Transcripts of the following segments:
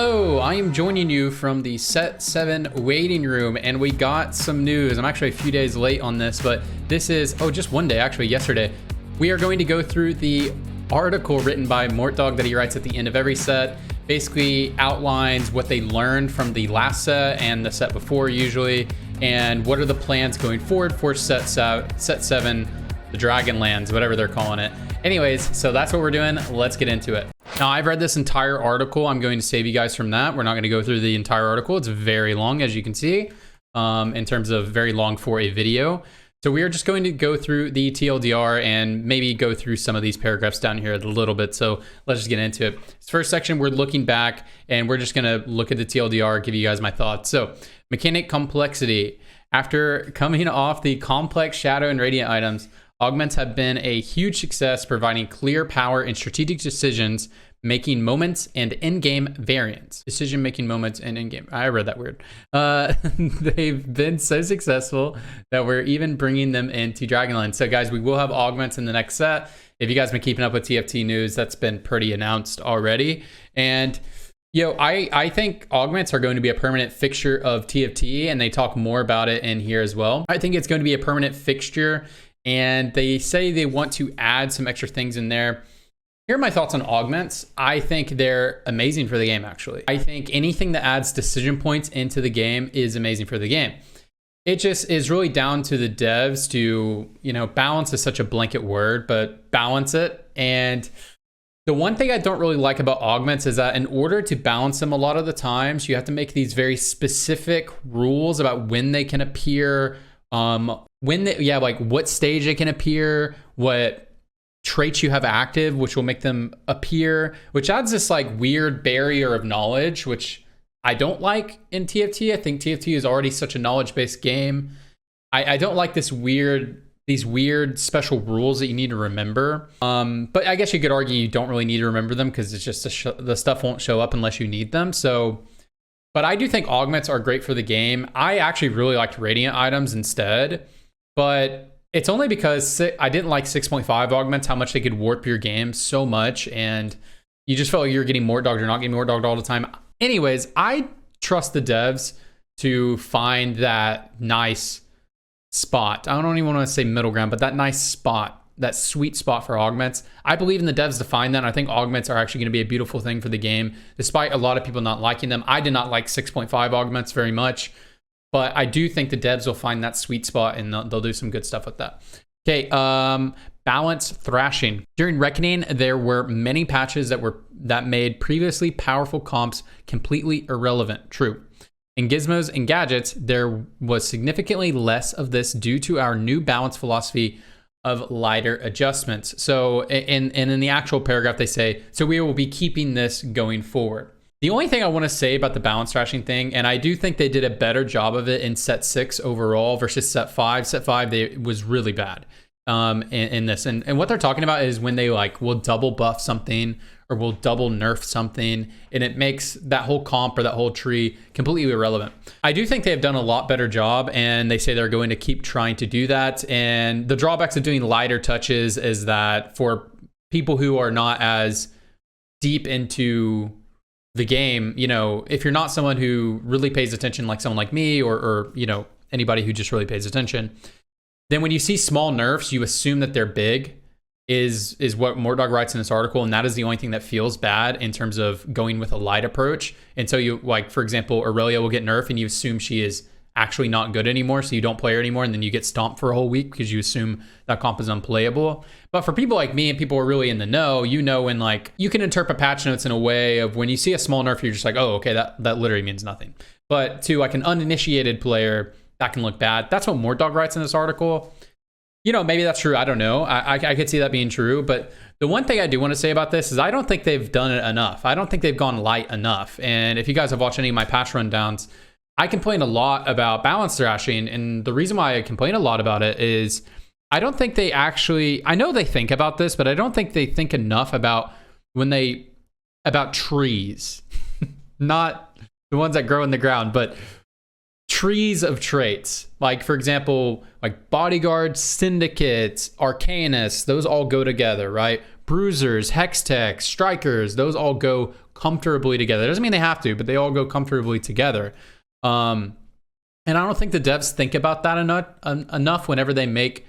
Hello, I am joining you from the Set 7 waiting room, and we got some news. I'm actually a few days late on this, but this is, just one day, actually yesterday. We are going to go through the article written by Mortdog that he writes at the end of every set. Basically outlines what they learned from the last set and the set before usually, and what are the plans going forward for set 7, the Dragonlands, whatever they're calling it. Anyways, so that's what we're doing. Let's get into it. Now, I've read this entire article. I'm going to save you guys from that. We're not going to go through the entire article. It's very long, as you can see, in terms of very long for a video. So we are just going to go through the TLDR and maybe go through some of these paragraphs down here a little bit. So let's just get into it. This first section, we're looking back, and we're just going to look at the TLDR, give you guys my thoughts. So mechanic complexity. After coming off the complex shadow and radiant items, augments have been a huge success, providing clear power and strategic decisions, making moments and in-game variants. Decision-making moments and in-game. I read that weird. They've been so successful that we're even bringing them into Dragonlands. So guys, we will have augments in the next set. If you guys have been keeping up with TFT news, that's been pretty announced already. And I think augments are going to be a permanent fixture of TFT, and they talk more about it in here as well. I think it's going to be a permanent fixture, and they say they want to add some extra things in there. Here are my thoughts on augments. I think they're amazing for the game, actually. I think anything that adds decision points into the game is amazing for the game. It just is really down to the devs to, balance is such a blanket word, but balance it. And the one thing I don't really like about augments is that in order to balance them a lot of the times, you have to make these very specific rules about when they can appear, like what stage they can appear, what traits you have active, which will make them appear, which adds this like weird barrier of knowledge, which I don't like in TFT. I think TFT is already such a knowledge-based game. I don't like these weird special rules that you need to remember. But I guess you could argue you don't really need to remember them because it's just the stuff won't show up unless you need them. But I do think augments are great for the game. I actually really liked radiant items instead, but it's only because I didn't like 6.5 augments, how much they could warp your game so much, and you just felt like you're getting Mortdogged or not getting Mortdogged all the time. Anyways, I trust the devs to find that nice spot. I don't even want to say middle ground, but that nice spot, that sweet spot for augments. I believe in the devs to find that, and I think augments are actually going to be a beautiful thing for the game, despite a lot of people not liking them. I did not like 6.5 augments very much, but I do think the devs will find that sweet spot and they'll do some good stuff with that. Okay, balance thrashing. During Reckoning, there were many patches that made previously powerful comps completely irrelevant. True. In Gizmos and Gadgets, there was significantly less of this due to our new balance philosophy of lighter adjustments. So, and in the actual paragraph, they say, so we will be keeping this going forward. The only thing I want to say about the balance thrashing thing, and I do think they did a better job of it in set 6 overall versus set 5. Set 5, it was really bad in this. And what they're talking about is when they will double buff something or will double nerf something, and it makes that whole comp or that whole tree completely irrelevant. I do think they have done a lot better job, and they say they're going to keep trying to do that. And the drawbacks of doing lighter touches is that for people who are not as deep into the game, if you're not someone who really pays attention, like someone like me or anybody who just really pays attention, then when you see small nerfs, you assume that they're big, is what Mortdog writes in this article, and that is the only thing that feels bad in terms of going with a light approach. And so you, for example, Aurelia will get nerfed and you assume she is actually not good anymore, so you don't play her anymore, and then you get stomped for a whole week because you assume that comp is unplayable. But for people like me and people who are really in the know, when you can interpret patch notes in a way of when you see a small nerf, you're just like, oh, okay, that literally means nothing. But to an uninitiated player, that can look bad. That's what Mortdog writes in this article. Maybe that's true. I don't know. I could see that being true. But the one thing I do want to say about this is I don't think they've done it enough. I don't think they've gone light enough. And if you guys have watched any of my patch rundowns, I complain a lot about balance thrashing, and the reason why I complain a lot about it is I don't think they actually, I know they think about this, but I don't think they think enough about about trees, not the ones that grow in the ground, but trees of traits. Like, for example, bodyguards, syndicates, arcanists, those all go together, right? Bruisers, hextechs, strikers, those all go comfortably together. It doesn't mean they have to, but they all go comfortably together. And I don't think the devs think about that enough whenever they make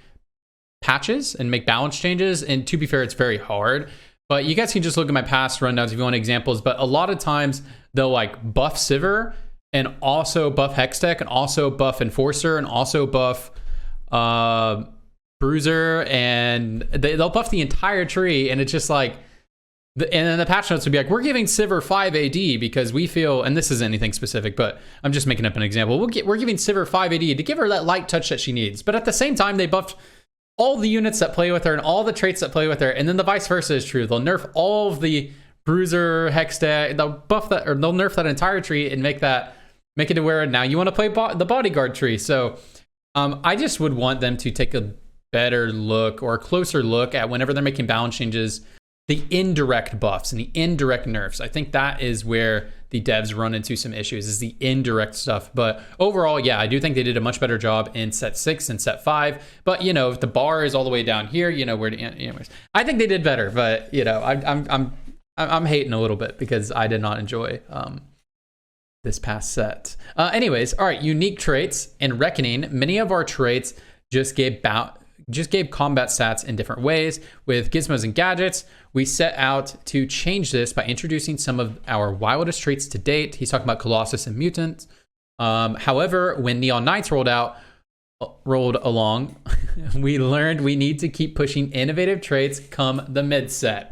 patches and make balance changes. And to be fair, it's very hard. But you guys can just look at my past rundowns if you want examples. But a lot of times they'll like buff Sivir and also buff Hextech and also buff Enforcer and also buff Bruiser, and they'll buff the entire tree. And it's just like, and then the patch notes would be like, we're giving Sivir 5 AD because we feel, and this isn't anything specific, but I'm just making up an example. We're giving Sivir 5 AD to give her that light touch that she needs. But at the same time, they buffed all the units that play with her and all the traits that play with her. And then the vice versa is true. They'll nerf all of the Bruiser, Hextech, they'll buff that, or they'll nerf that entire tree and make it to where now you want to play the bodyguard tree. So I just would want them to take a better look or a closer look at whenever they're making balance changes, the indirect buffs and the indirect nerfs. I think that is where the devs run into some issues, is the indirect stuff. But overall, yeah, I do think they did a much better job in set 6 and set 5. But, you know, if the bar is all the way down here, you know, anyways, I think they did better. But, you know, I'm hating a little bit because I did not enjoy this past set. Anyways, all right, unique traits. In Reckoning, many of our traits just gave combat stats in different ways. With Gizmos and Gadgets, we set out to change this by introducing some of our wildest traits to date. He's talking about Colossus and Mutants. However, when Neon Knights rolled along, we learned we need to keep pushing innovative traits come the mid set.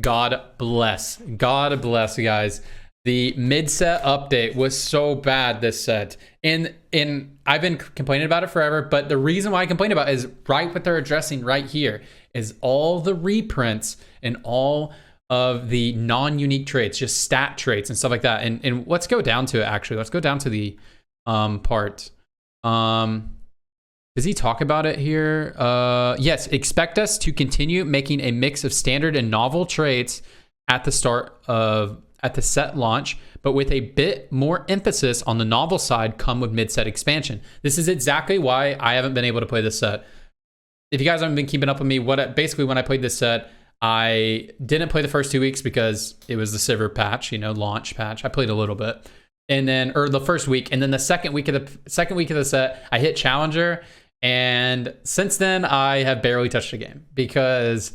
God bless, guys. The mid-set update was so bad this set. And I've been complaining about it forever, but the reason why I complain about it is right what they're addressing right here is all the reprints and all of the non-unique traits, just stat traits and stuff like that. And let's go down to it, actually. Let's go down to the part. Does he talk about it here? Yes, expect us to continue making a mix of standard and novel traits at the set launch, but with a bit more emphasis on the novel side come with mid-set expansion. This is exactly why I haven't been able to play this set. If you guys haven't been keeping up with me, basically when I played this set, I didn't play the first 2 weeks because it was the Sivir patch, you know, launch patch. I played a little bit, or the first week, and then the second week of the set, I hit Challenger, and since then I have barely touched the game because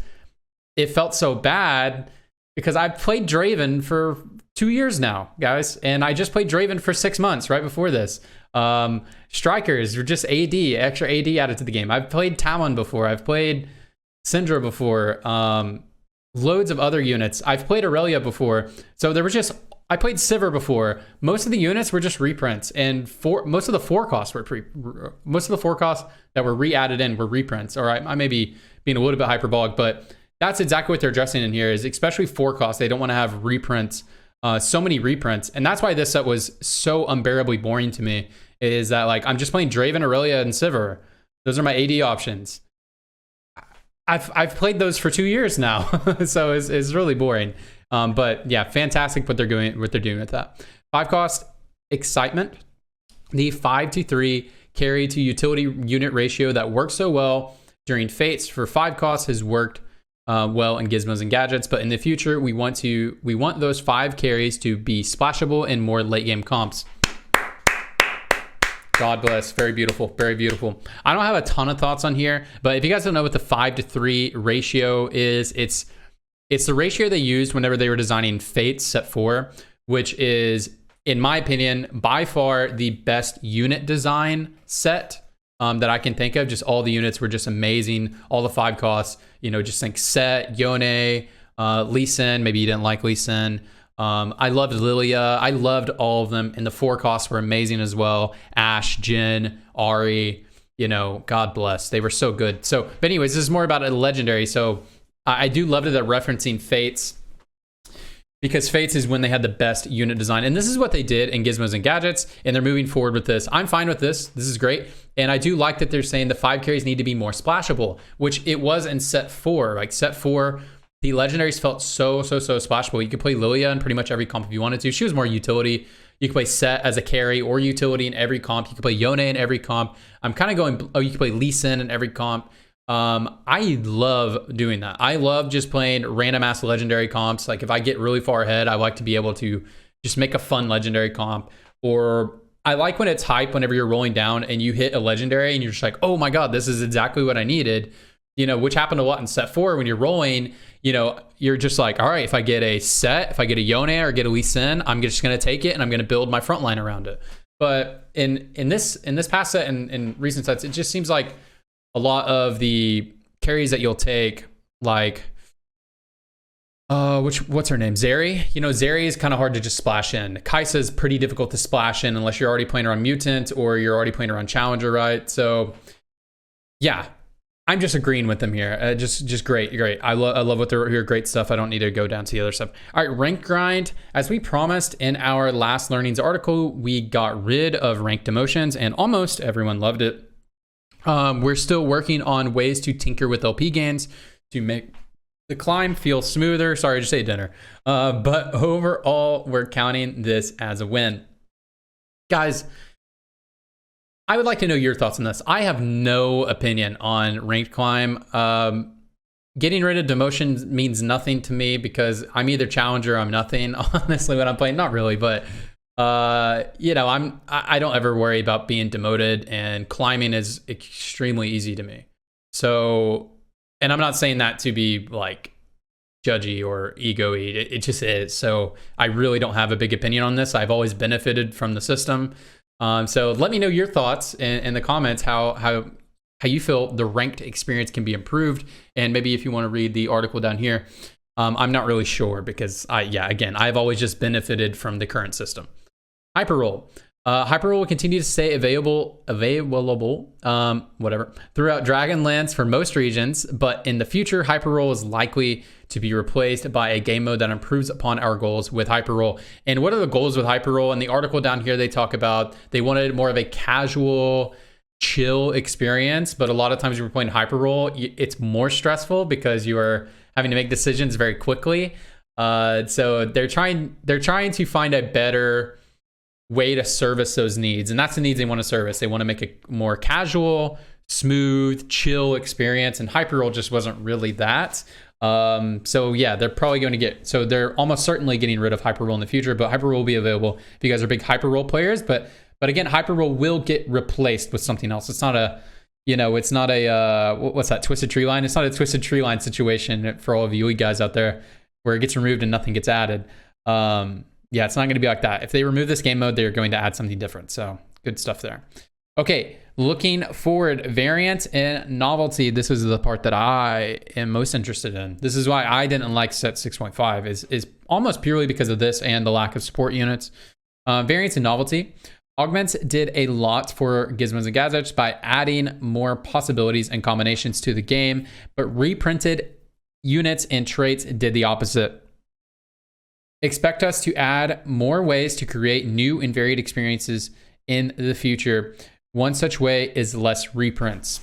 it felt so bad. Because I've played Draven for 2 years now, guys. And I just played Draven for 6 months right before this. Strikers were just extra AD added to the game. I've played Talon before. I've played Syndra before. Loads of other units. I've played Aurelia before. So I played Sivir before. Most of the units were just reprints. And most of the forecasts that were re-added in were reprints. All right, I may be being a little bit hyperbolic, but that's exactly what they're addressing in here, is especially forecast. They don't want to have reprints, so many reprints. And that's why this set was so unbearably boring to me, is that like I'm just playing Draven, Aurelia, and Sivir. Those are my AD options. I've played those for 2 years now, so it's really boring. But yeah, fantastic what they're doing with that. 5 cost Excitement, the 5-3 carry to utility unit ratio that works so well during Fates for 5 costs has worked well in Gizmos and Gadgets, but in the future we want those 5 carries to be splashable in more late game comps. God bless. Very beautiful. Very beautiful. I don't have a ton of thoughts on here, but if you guys don't know what the 5-3 ratio is, it's the ratio they used whenever they were designing Fates set 4, which is, in my opinion, by far the best unit design set that I can think of. Just all the units were just amazing. All the 5 costs, you know, just think Set, Yone, Lee Sin. Maybe you didn't like Lee Sin. I loved Lilia. I loved all of them. And the 4 costs were amazing as well. Ashe, Jhin, Ahri, you know, God bless. They were so good. So, but anyways, this is more about a legendary. So I do love that they're referencing Fates, because Fates is when they had the best unit design. And this is what they did in Gizmos and Gadgets, and they're moving forward with this. I'm fine with this. This is great. And I do like that they're saying the 5 carries need to be more splashable, which it was in set 4. Like set 4, the legendaries felt so splashable. You could play Lilia in pretty much every comp if you wanted to. She was more utility. You could play Set as a carry or utility in every comp. You could play Yone in every comp. I'm kind of going, you could play Lee Sin in every comp. I love doing that. I love just playing random ass legendary comps. Like if I get really far ahead, I like to be able to just make a fun legendary comp. Or I like when it's hype whenever you're rolling down and you hit a legendary and you're just like, oh my God, this is exactly what I needed. You know, which happened a lot in set 4 when you're rolling, you know, you're just like, all right, if I get a set, if I get a Yone or get a Lee Sin, I'm just going to take it and I'm going to build my front line around it. But in this past set and in recent sets, it just seems like a lot of the carries that you'll take, like, what's her name? Zeri? You know, Zeri is kind of hard to just splash in. Kaisa is pretty difficult to splash in unless you're already playing her on Mutant or you're already playing her on Challenger, right? So, yeah. I'm just agreeing with them here. Just great. I love what they're here. Great stuff. I don't need to go down to the other stuff. All right, rank grind. As we promised in our last learnings article, we got rid of ranked emotions and almost everyone loved it. We're still working on ways to tinker with LP gains to make the climb feel smoother. Sorry, I just ate dinner. But overall, we're counting this as a win. Guys, I would like to know your thoughts on this. I have no opinion on ranked climb. Getting rid of demotion means nothing to me because I'm either challenger or I'm nothing, honestly, when I'm playing. Not really, but you know, I don't ever worry about being demoted, and climbing is extremely easy to me. So, and I'm not saying that to be like judgy or ego-y. It just is. So I really don't have a big opinion on this. I've always benefited from the system. So let me know your thoughts in the comments, how you feel the ranked experience can be improved. And maybe if you want to read the article down here, I'm not really sure because again, I've always just benefited from the current system. Hyperroll. Hyperroll will continue to stay available, whatever, throughout Dragonlands for most regions, but in the future, Hyperroll is likely to be replaced by a game mode that improves upon our goals with Hyperroll. And what are the goals with Hyperroll? In the article down here, they talk about they wanted more of a casual, chill experience, but a lot of times when you're playing Hyperroll, it's more stressful because you are having to make decisions very quickly. So they're trying to find a better way to service those needs, and that's the needs they want to service. They want to make a more casual, smooth, chill experience, and Hyperroll just wasn't really that. So yeah, they're probably going to they're almost certainly getting rid of Hyperroll in the future, but Hyperroll will be available if you guys are big Hyperroll players. But again, Hyperroll will get replaced with something else. It's not a, it's not a what's that, Twisted Tree Line? It's not a Twisted Tree Line situation for all of you guys out there where it gets removed and nothing gets added. Yeah, it's not going to be like that. If they remove this game mode, they're going to add something different. So good stuff there. Okay, looking forward, variant and novelty. This is the part that I am most interested in. This is why I didn't like set 6.5 is almost purely because of this and the lack of support units. Variants and novelty. Augments did a lot for Gizmos and Gadgets by adding more possibilities and combinations to the game, but reprinted units and traits did the opposite. Expect us to add more ways to create new and varied experiences in the future. One such way is less reprints.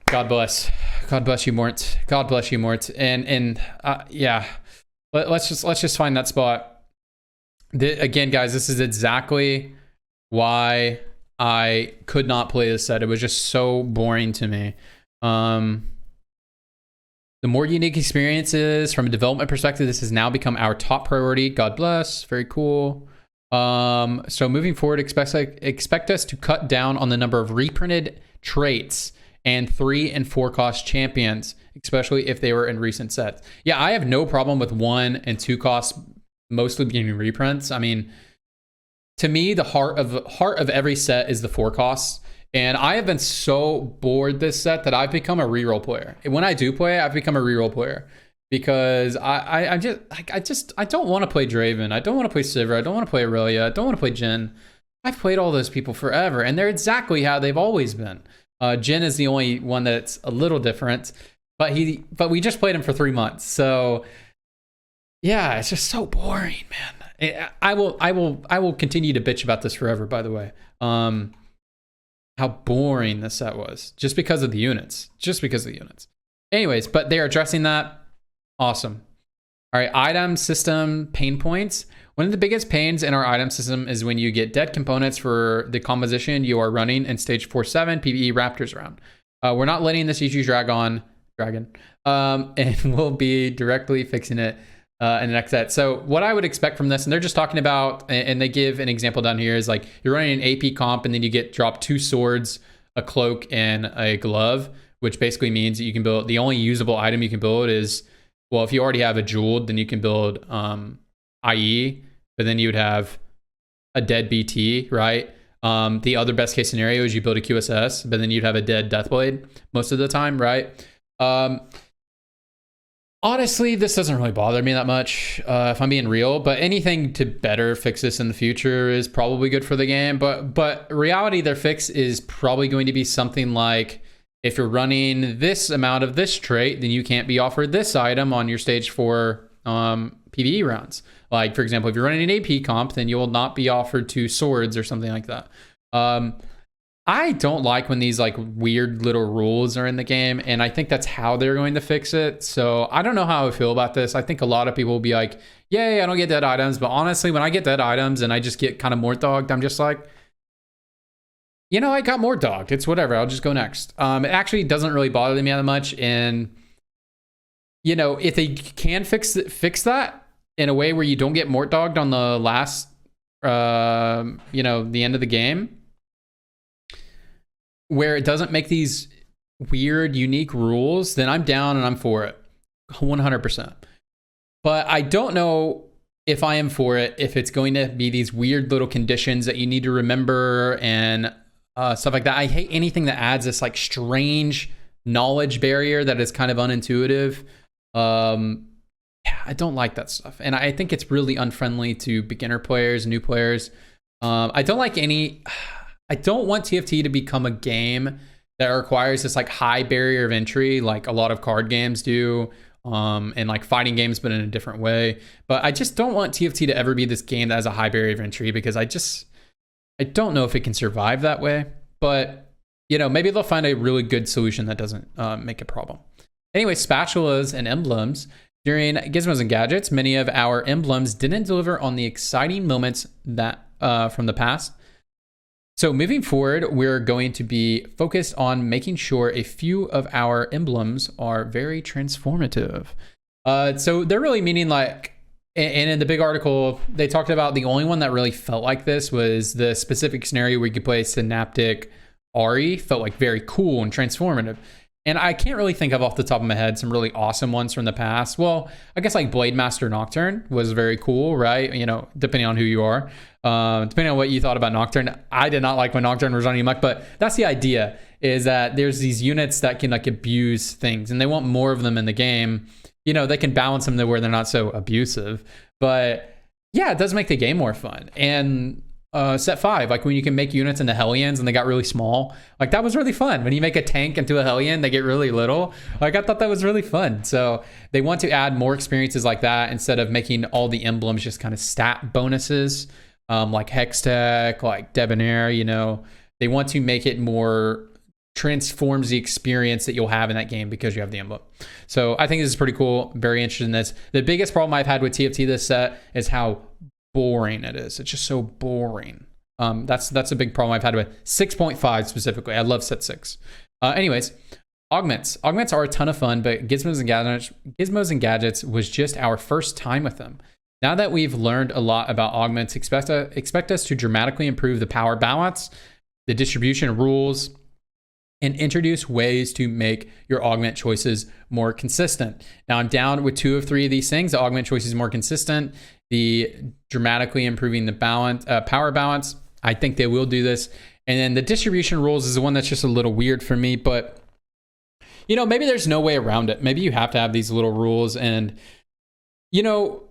God bless. God bless you, Mort. God bless you, Mort. And yeah, let's just find that spot. Again, guys, this is exactly why I could not play this set. It was just so boring to me. The more unique experiences from a development perspective, this has now become our top priority. God bless. Very cool. So moving forward, expect us to cut down on the number of reprinted traits and 3 and 4 cost champions, especially if they were in recent sets. Yeah, I have no problem with 1 and 2 costs mostly being reprints. I mean, to me, the heart of every set is the 4 costs. And I have been so bored this set that I've become a reroll player. When I do play, I've become a reroll player because I don't want to play Draven. I don't want to play Sivir. I don't want to play Aurelia. I don't want to play Jhin. I've played all those people forever, and they're exactly how they've always been. Jhin is the only one that's a little different, but we just played him for 3 months. So yeah, it's just so boring, man. I will continue to bitch about this forever. By the way. How boring this set was just because of the units. Anyways, but they are addressing that. Awesome. All right, item system pain points. One of the biggest pains in our item system is when you get dead components for the composition you are running in stage 4-7 PvE Raptors round. We're not letting this issue dragon, and we'll be directly fixing it in the next set. So what I would expect from this, and they're just talking about, and they give an example down here, is like you're running an AP comp and then you get dropped 2 swords, a cloak, and a glove, which basically means that you can build, the only usable item you can build is, well, if you already have a jeweled, then you can build IE, but then you would have a dead BT, right? The other best case scenario is you build a QSS, but then you'd have a dead Deathblade most of the time, right? Honestly, this doesn't really bother me that much, if I'm being real, but anything to better fix this in the future is probably good for the game. But reality, their fix is probably going to be something like, if you're running this amount of this trait, then you can't be offered this item on your stage 4 PvE rounds. Like, for example, if you're running an AP comp, then you will not be offered 2 swords or something like that. I don't like when these like weird little rules are in the game, and I think that's how they're going to fix it. So I don't know how I feel about this. I think a lot of people will be like, yay, I don't get dead items. But honestly, when I get dead items and I just get kind of Mortdogged, I'm just like, you know, I got Mortdogged. It's whatever. I'll just go next. It actually doesn't really bother me that much. And, you know, if they can fix that in a way where you don't get Mortdogged on the last, you know, the end of the game, where it doesn't make these weird, unique rules, then I'm down and I'm for it 100%. But I don't know if I am for it, if it's going to be these weird little conditions that you need to remember and stuff like that. I hate anything that adds this like strange knowledge barrier that is kind of unintuitive. Yeah, I don't like that stuff. And I think it's really unfriendly to beginner players, new players. I don't like any... I don't want TFT to become a game that requires this like high barrier of entry, like a lot of card games do, and like fighting games, but in a different way. But I just don't want TFT to ever be this game that has a high barrier of entry, because I don't know if it can survive that way. But, you know, maybe they'll find a really good solution that doesn't make a problem. Anyway, spatulas and emblems. During Gizmos and Gadgets, many of our emblems didn't deliver on the exciting moments that from the past. So moving forward, we're going to be focused on making sure a few of our emblems are very transformative. So they're really meaning like, and in the big article, they talked about the only one that really felt like this was the specific scenario where you could play Synaptic Ari, felt like very cool and transformative. And I can't really think of off the top of my head some really awesome ones from the past. Well, I guess like Blade Master Nocturne was very cool, right? You know, depending on who you are. Depending on what you thought about Nocturne. I did not like when Nocturne was running muck, but that's the idea, is that there's these units that can like abuse things, and they want more of them in the game. You know, they can balance them to where they're not so abusive. But yeah, it does make the game more fun. And set 5, like when you can make units into Hellions and they got really small, like that was really fun. When you make a tank into a Hellion, they get really little. Like I thought that was really fun. So they want to add more experiences like that instead of making all the emblems just kind of stat bonuses, like Hextech, like Debonair. You know, they want to make it more transforms the experience that you'll have in that game because you have the emblem. So I think this is pretty cool. Very interested in this. The biggest problem I've had with TFT this set is how boring it is. It's just so boring. That's a big problem I've had with 6.5 specifically. I love set 6. Anyways, augments are a ton of fun, but Gizmos and Gadgets was just our first time with them. Now that we've learned a lot about augments, expect us to dramatically improve the power balance, the distribution rules, and introduce ways to make your augment choices more consistent. Now I'm down with 2 of 3 of these things. The augment choice is more consistent. The dramatically improving the balance, power balance. I think they will do this. And then the distribution rules is the one that's just a little weird for me, but you know, maybe there's no way around it. Maybe you have to have these little rules, and you know,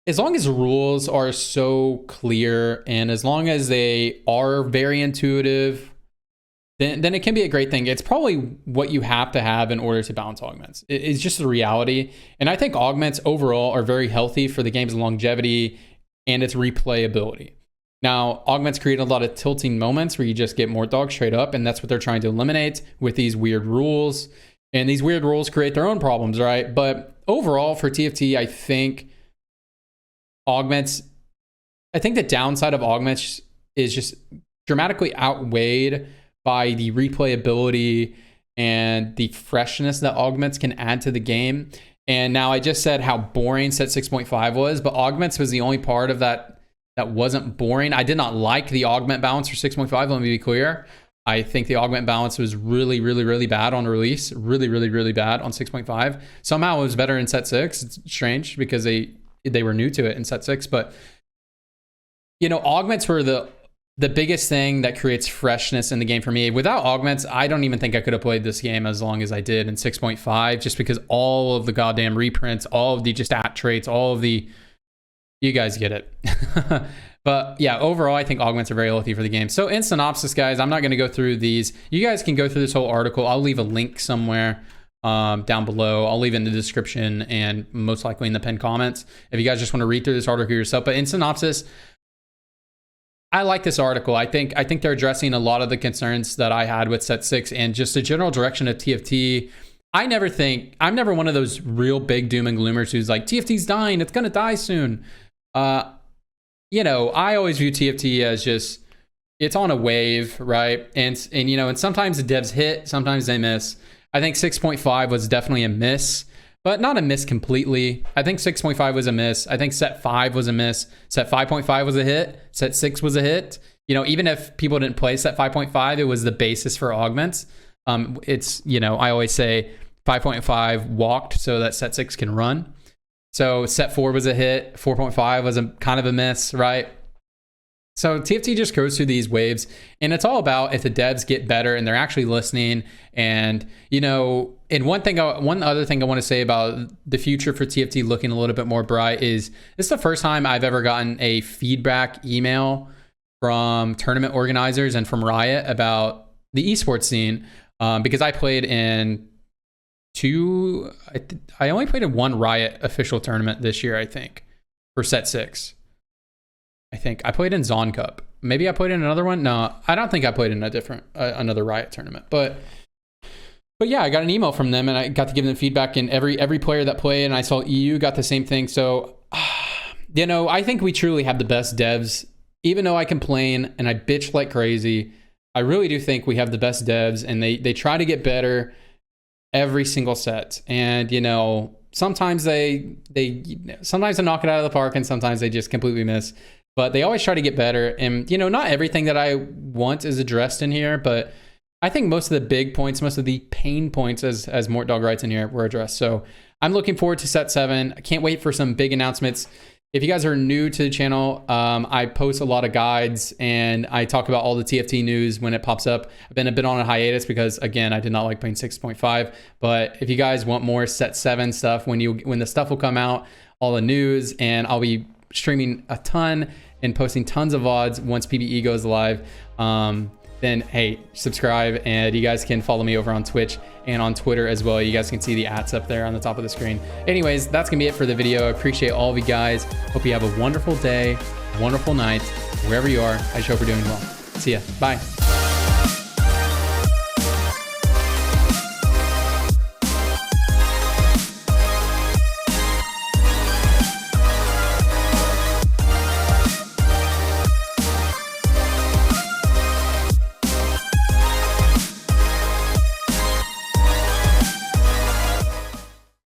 as long as rules are so clear and as long as they are very intuitive, then it can be a great thing. It's probably what you have to have in order to balance augments. It's just the reality. And I think augments overall are very healthy for the game's longevity and its replayability. Now, augments create a lot of tilting moments where you just get Mortdog straight up, and that's what they're trying to eliminate with these weird rules. And these weird rules create their own problems, right? But overall, for TFT, I think augments I think the downside of augments is just dramatically outweighed by the replayability and the freshness that augments can add to the game. And now I just said how boring set 6.5 was, but augments was the only part of that that wasn't boring. I did not like the augment balance for 6.5, let me be clear. I think the augment balance was really, really, really bad on release. Really, really, really bad on 6.5. Somehow it was better in set 6. It's strange because they were new to it in set 6. But, you know, augments were the biggest thing that creates freshness in the game for me. Without augments, I don't even think I could have played this game as long as I did in 6.5, just because all of the goddamn reprints, all of the just stat traits, all of the... You guys get it. But yeah, overall, I think augments are very healthy for the game. So in synopsis, guys, I'm not going to go through these. You guys can go through this whole article. I'll leave a link somewhere down below. I'll leave it in the description and most likely in the pinned comments if you guys just want to read through this article yourself. But in synopsis, I like this article. I think they're addressing a lot of the concerns that I had with set 6 and just the general direction of TFT. I'm never one of those real big doom and gloomers who's like, TFT's dying, it's going to die soon. You know, I always view TFT as just, it's on a wave, right? And you know, and sometimes the devs hit, sometimes they miss. I think 6.5 was definitely a miss, but not a miss completely. I think 6.5 was a miss. I think set 5 was a miss. Set 5.5 was a hit. Set 6 was a hit. You know, even if people didn't play set 5.5, it was the basis for augments. It's, you know, I always say 5.5 walked so that set 6 can run. So set 4 was a hit, 4.5 was a kind of a miss, right? So TFT just goes through these waves, and it's all about if the devs get better and they're actually listening. And, you know, and one other thing I want to say about the future for TFT looking a little bit more bright is this is the first time I've ever gotten a feedback email from tournament organizers and from Riot about the esports scene, because I played in I only played in one Riot official tournament this year, I think, for set 6. I think I played in Zon Cup. Maybe I played in another one. No, I don't think I played in a different another Riot tournament. But yeah, I got an email from them and I got to give them feedback. And every player that played, and I saw EU got the same thing. So, you know, I think we truly have the best devs. Even though I complain and I bitch like crazy, I really do think we have the best devs, and they try to get better every single set. And, you know, sometimes they knock it out of the park, and sometimes they just completely miss. But they always try to get better. And, you know, not everything that I want is addressed in here, but I think most of the big points, most of the pain points, as Mortdog writes in here, were addressed. So I'm looking forward to set 7. I can't wait for some big announcements. If you guys are new to the channel, I post a lot of guides and I talk about all the TFT news when it pops up. I've been a bit on a hiatus because, again, I did not like playing 6.5. But if you guys want more set 7 stuff, when the stuff will come out, all the news, and I'll be streaming a ton and posting tons of VODs once PBE goes live, then hey, subscribe, and you guys can follow me over on Twitch and on Twitter as well. You guys can see the ats up there on the top of the screen. Anyways, that's gonna be it for the video. I appreciate all of you guys. Hope you have a wonderful day, wonderful night, wherever you are. I just hope you're doing well. See ya. Bye.